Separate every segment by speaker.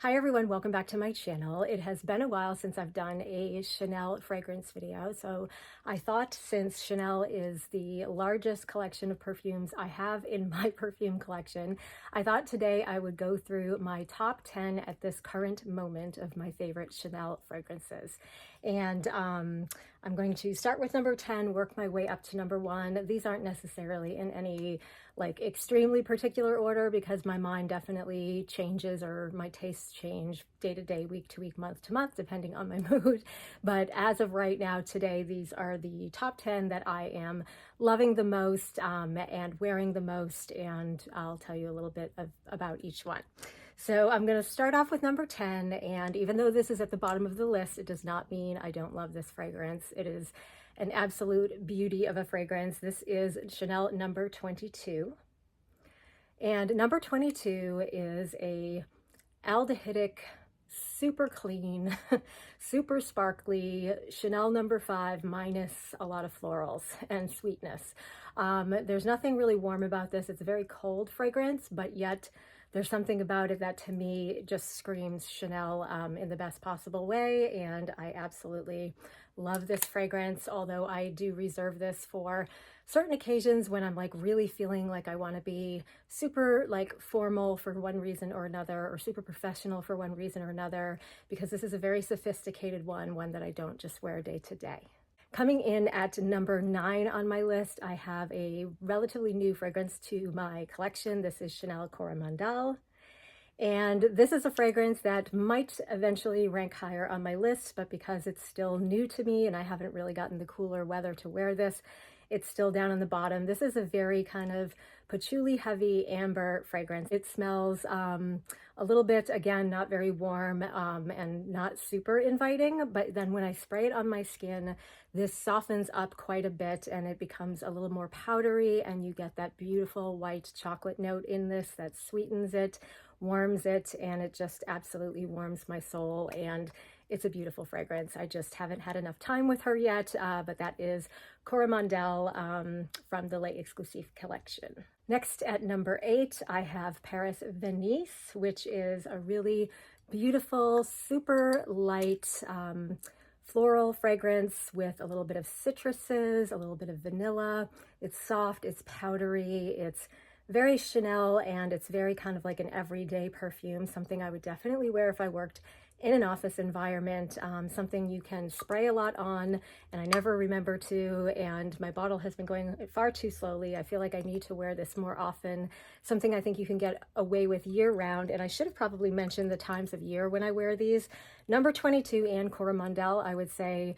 Speaker 1: Hi everyone, welcome back to my channel. It has been a while since I've done a Chanel fragrance video, so I thought since Chanel is the largest collection of perfumes I have in my perfume collection, I thought today I would go through my top 10 at this current moment of my favorite Chanel fragrances. And I'm going to start with number 10, work my way up to number 1. These aren't necessarily in any like extremely particular order because my mind definitely changes or my tastes change day to day, week to week, month to month, depending on my mood. But as of right now, today, these are the top 10 that I am loving the most and wearing the most. And I'll tell you a little bit about each one. So I'm going to start off with number 10. And even though this is at the bottom of the list, it does not mean I don't love this fragrance. It is an absolute beauty of a fragrance. This is Chanel number 22. And number 22 is a aldehydic, super clean, super sparkly Chanel number 5 minus a lot of florals and sweetness. There's nothing really warm about this. It's a very cold fragrance, but yet there's something about it that to me just screams Chanel in the best possible way, and I absolutely love this fragrance, although I do reserve this for certain occasions when I'm like really feeling like I want to be super like formal for one reason or another, or super professional for one reason or another, because this is a very sophisticated one that I don't just wear day to day. Coming in at number 9 on my list, I have a relatively new fragrance to my collection. This is Chanel Coromandel. And this is a fragrance that might eventually rank higher on my list, but because it's still new to me and I haven't really gotten the cooler weather to wear this, it's still down on the bottom. This is a very kind of patchouli heavy amber fragrance. It smells a little bit, again, not very warm and not super inviting, but then when I spray it on my skin, this softens up quite a bit and it becomes a little more powdery, and you get that beautiful white chocolate note in this that sweetens it, warms it, and it just absolutely warms my soul. And it's a beautiful fragrance. I just haven't had enough time with her yet, but that is Coromandel from the Les Exclusifs collection. Next at number 8, I have Paris Venise, which is a really beautiful, super light floral fragrance with a little bit of citruses, a little bit of vanilla. It's soft, it's powdery, it's very Chanel, and it's very kind of like an everyday perfume, something I would definitely wear if I worked in an office environment, something you can spray a lot on, and I never remember to, and my bottle has been going far too slowly. I feel like I need to wear this more often, something I think you can get away with year round, and I should have probably mentioned the times of year when I wear these. Number 22 and Coromandel, I would say,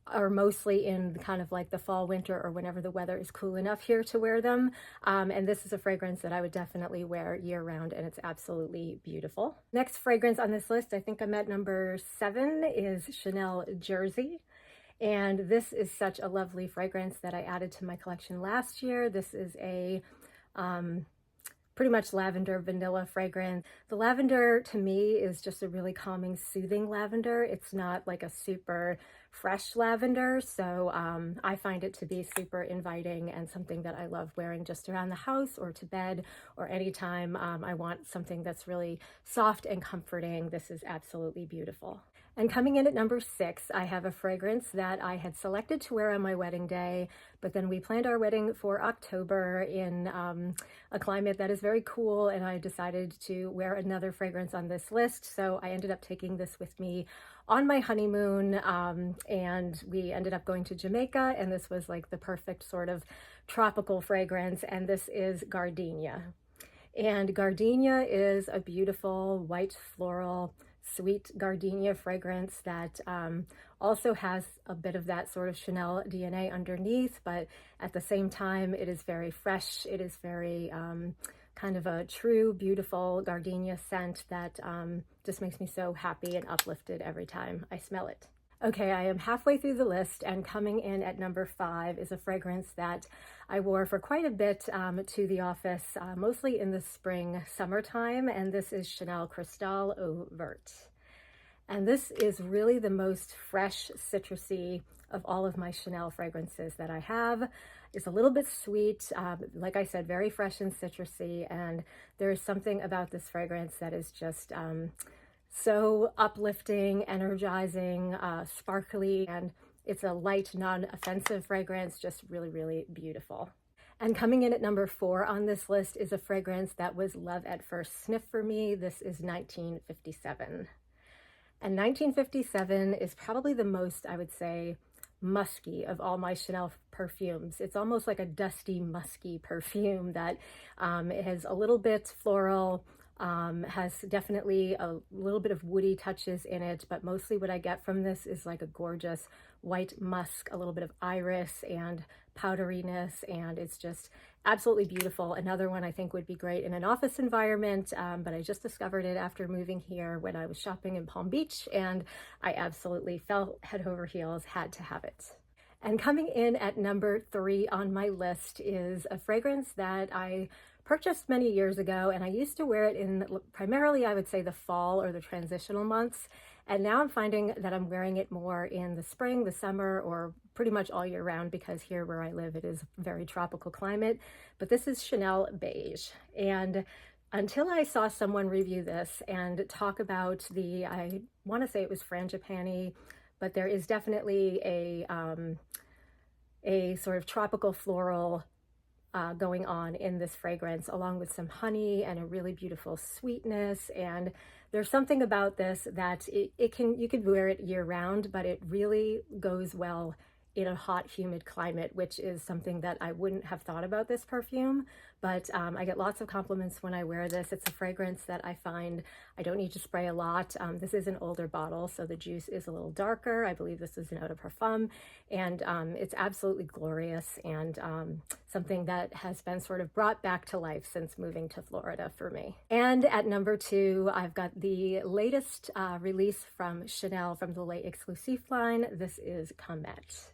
Speaker 1: are mostly in kind of like the fall, winter, or whenever the weather is cool enough here to wear them. And this is a fragrance that I would definitely wear year round, and it's absolutely beautiful. Next fragrance on this list, I think I'm at number 7, is Chanel Jersey. And this is such a lovely fragrance that I added to my collection last year. This is a pretty much lavender vanilla fragrance. The lavender to me is just a really calming, soothing lavender. It's not like a super fresh lavender, so I find it to be super inviting and something that I love wearing just around the house or to bed or anytime I want something that's really soft and comforting. This is absolutely beautiful. And coming in at number 6, I have a fragrance that I had selected to wear on my wedding day, but then we planned our wedding for October in a climate that is very cool, and I decided to wear another fragrance on this list. So I ended up taking this with me on my honeymoon, and we ended up going to Jamaica, and this was like the perfect sort of tropical fragrance, and this is Gardenia. And Gardenia is a beautiful white floral sweet gardenia fragrance that also has a bit of that sort of Chanel DNA underneath, but at the same time it is very fresh. It is very kind of a true beautiful gardenia scent that just makes me so happy and uplifted every time I smell it. Okay, I am halfway through the list, and coming in at number 5 is a fragrance that I wore for quite a bit to the office, mostly in the spring, summertime, and this is Chanel Cristalle Eau Verte. And this is really the most fresh, citrusy of all of my Chanel fragrances that I have. It's a little bit sweet, like I said, very fresh and citrusy, and there is something about this fragrance that is just so uplifting, energizing, sparkly, and it's a light, non-offensive fragrance, just really, really beautiful. And coming in at number 4 on this list is a fragrance that was love at first sniff for me. This is 1957. And 1957 is probably the most, I would say, musky of all my Chanel perfumes. It's almost like a dusty, musky perfume that it has a little bit floral, has definitely a little bit of woody touches in it, but mostly what I get from this is like a gorgeous white musk, a little bit of iris and powderiness, and it's just absolutely beautiful. Another one I think would be great in an office environment, but I just discovered it after moving here when I was shopping in Palm Beach, and I absolutely fell head over heels, had to have it. And coming in at number 3 on my list is a fragrance that I purchased many years ago, and I used to wear it in primarily, I would say, the fall or the transitional months. And now I'm finding that I'm wearing it more in the spring, the summer, or pretty much all year round, because here where I live, it is a very tropical climate. But this is Chanel Beige. And until I saw someone review this and talk about I want to say it was frangipani, but there is definitely a sort of tropical floral going on in this fragrance, along with some honey and a really beautiful sweetness. And there's something about this that you could wear it year round, but it really goes well in a hot, humid climate, which is something that I wouldn't have thought about this perfume. But I get lots of compliments when I wear this. It's a fragrance that I find I don't need to spray a lot. This is an older bottle, so the juice is a little darker. I believe this is an eau de parfum, and it's absolutely glorious, and something that has been sort of brought back to life since moving to Florida for me. And at number 2, I've got the latest release from Chanel from the Les Exclusifs line. This is Comete.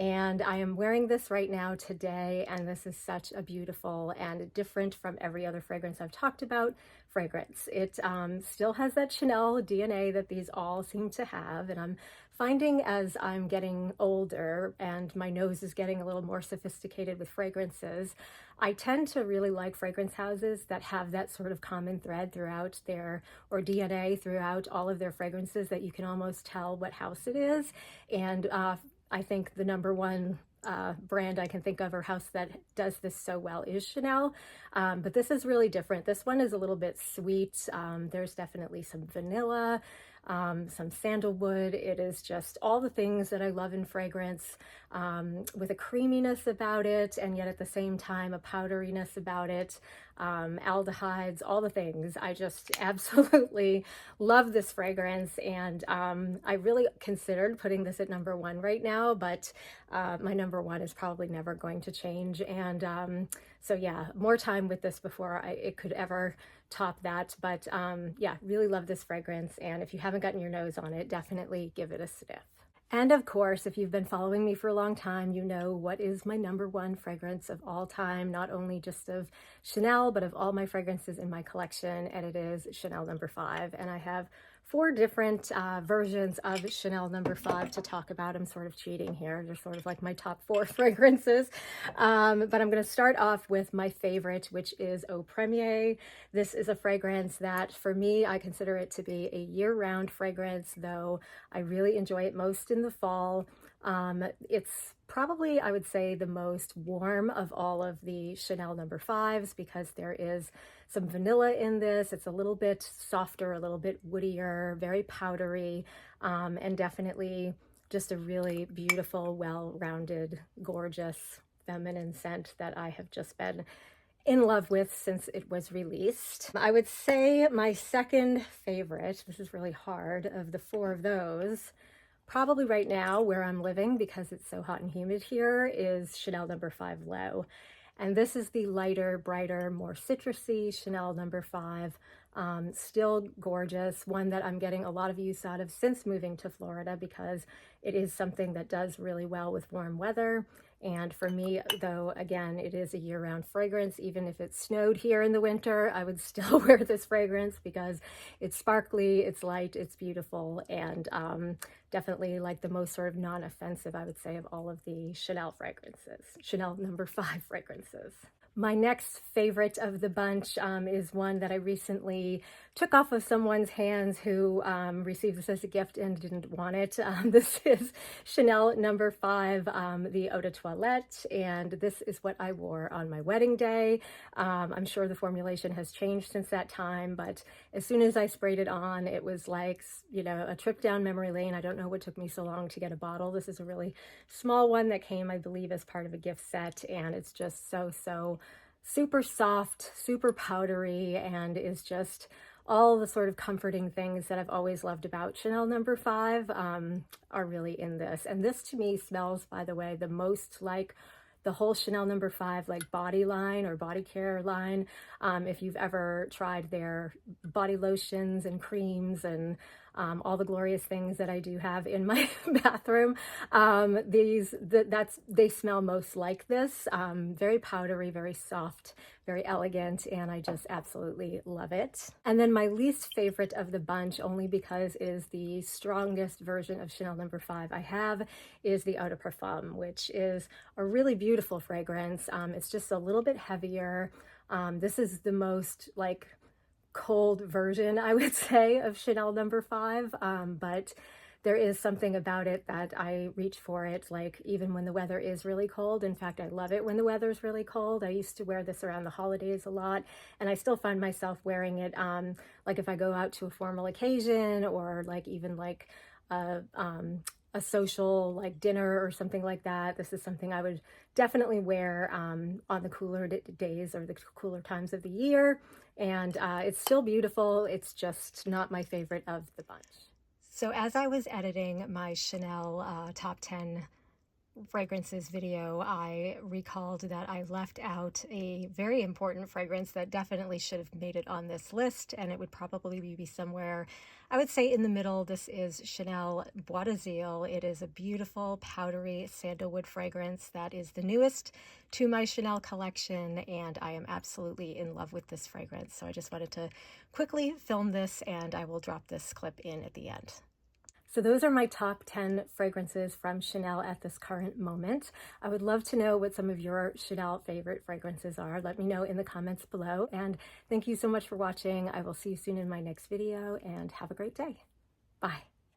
Speaker 1: And I am wearing this right now today, and this is such a beautiful and different from every other fragrance I've talked about fragrance. It still has that Chanel DNA that these all seem to have, and I'm finding as I'm getting older and my nose is getting a little more sophisticated with fragrances, I tend to really like fragrance houses that have that sort of common thread throughout or DNA throughout all of their fragrances, that you can almost tell what house it is. And I think the number one brand I can think of or house that does this so well is Chanel, but this is really different. This one is a little bit sweet. There's definitely some vanilla, some sandalwood. It is just all the things that I love in fragrance, with a creaminess about it, and yet at the same time a powderiness about it, aldehydes, all the things. I just absolutely love this fragrance, and I really considered putting this at number 1 right now, but my number 1 is probably never going to change, and so yeah, more time with this before it could ever top that. But yeah, really love this fragrance, and if you haven't gotten your nose on it, definitely give it a sniff. And of course, if you've been following me for a long time, you know what is my number 1 fragrance of all time, not only just of Chanel, but of all my fragrances in my collection, and it is Chanel number 5. And I have 4 different versions of Chanel number 5 to talk about. I'm sort of cheating here. They're sort of like my top 4 fragrances. But I'm going to start off with my favorite, which is Eau Premiere. This is a fragrance that, for me, I consider it to be a year-round fragrance, though I really enjoy it most in the fall. It's probably, I would say, the most warm of all of the Chanel number 5s, because there is some vanilla in this. It's a little bit softer, a little bit woodier, very powdery, and definitely just a really beautiful, well-rounded, gorgeous, feminine scent that I have just been in love with since it was released. I would say my second favorite, this is really hard, of the 4 of those, probably right now where I'm living, because it's so hot and humid here, is Chanel number 5 Low. And this is the lighter, brighter, more citrusy Chanel number 5. Still gorgeous, one that I'm getting a lot of use out of since moving to Florida, because it is something that does really well with warm weather. And for me, though, again, it is a year-round fragrance. Even if it snowed here in the winter, I would still wear this fragrance, because it's sparkly, it's light, it's beautiful, and definitely like the most sort of non-offensive, I would say, of all of the Chanel fragrances, Chanel number 5 fragrances. My next favorite of the bunch is one that I recently took off of someone's hands who received this as a gift and didn't want it. This is Chanel number 5, the Eau de Toilette, and this is what I wore on my wedding day. I'm sure the formulation has changed since that time, but as soon as I sprayed it on, it was like, you know, a trip down memory lane. I don't know what took me so long to get a bottle. This is a really small one that came, I believe, as part of a gift set, and it's just so super soft, super powdery, and is just all the sort of comforting things that I've always loved about Chanel number 5 are really in this. And this to me smells, by the way, the most like the whole Chanel number 5 like body line or body care line. If you've ever tried their body lotions and creams and all the glorious things that I do have in my bathroom, they smell most like this. Very powdery, very soft, very elegant, and I just absolutely love it. And then my least favorite of the bunch, only because it is the strongest version of Chanel number 5 I have, is the Eau de Parfum, which is a really beautiful fragrance. It's just a little bit heavier. This is the most like cold version, I would say, of Chanel number 5, but there is something about it that I reach for it, like even when the weather is really cold. In fact, I love it when the weather is really cold. I used to wear this around the holidays a lot, and I still find myself wearing it like if I go out to a formal occasion, or like even like a social like dinner or something like that. This is something I would definitely wear on the cooler days or the cooler times of the year. And it's still beautiful. It's just not my favorite of the bunch. So as I was editing my Chanel top 10 fragrances video, I recalled that I left out a very important fragrance that definitely should have made it on this list, and it would probably be somewhere, I would say, in the middle. This is Chanel Bois d'Azil. It is a beautiful powdery sandalwood fragrance that is the newest to my Chanel collection, and I am absolutely in love with this fragrance. So I just wanted to quickly film this, and I will drop this clip in at the end. So those are my top 10 fragrances from Chanel at this current moment. I would love to know what some of your Chanel favorite fragrances are. Let me know in the comments below. And thank you so much for watching. I will see you soon in my next video, and have a great day. Bye.